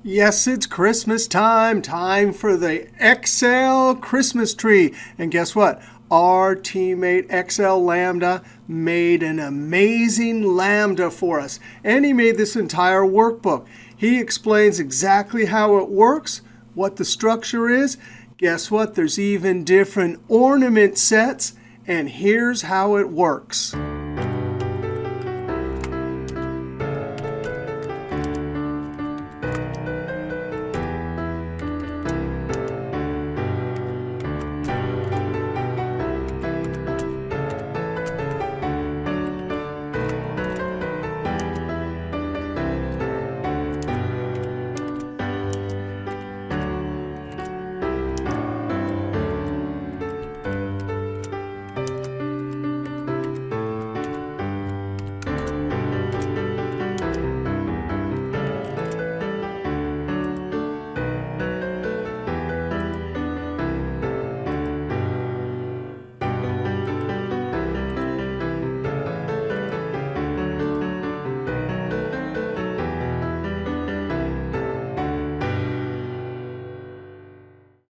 Yes, it's Christmas time. Time for the Excel Christmas tree. And guess what? Our teammate Excel Lambda made an amazing Lambda for us. And he made this entire workbook. He explains exactly how it works, what the structure is. Guess what? There's even different ornament sets. And here's how it works.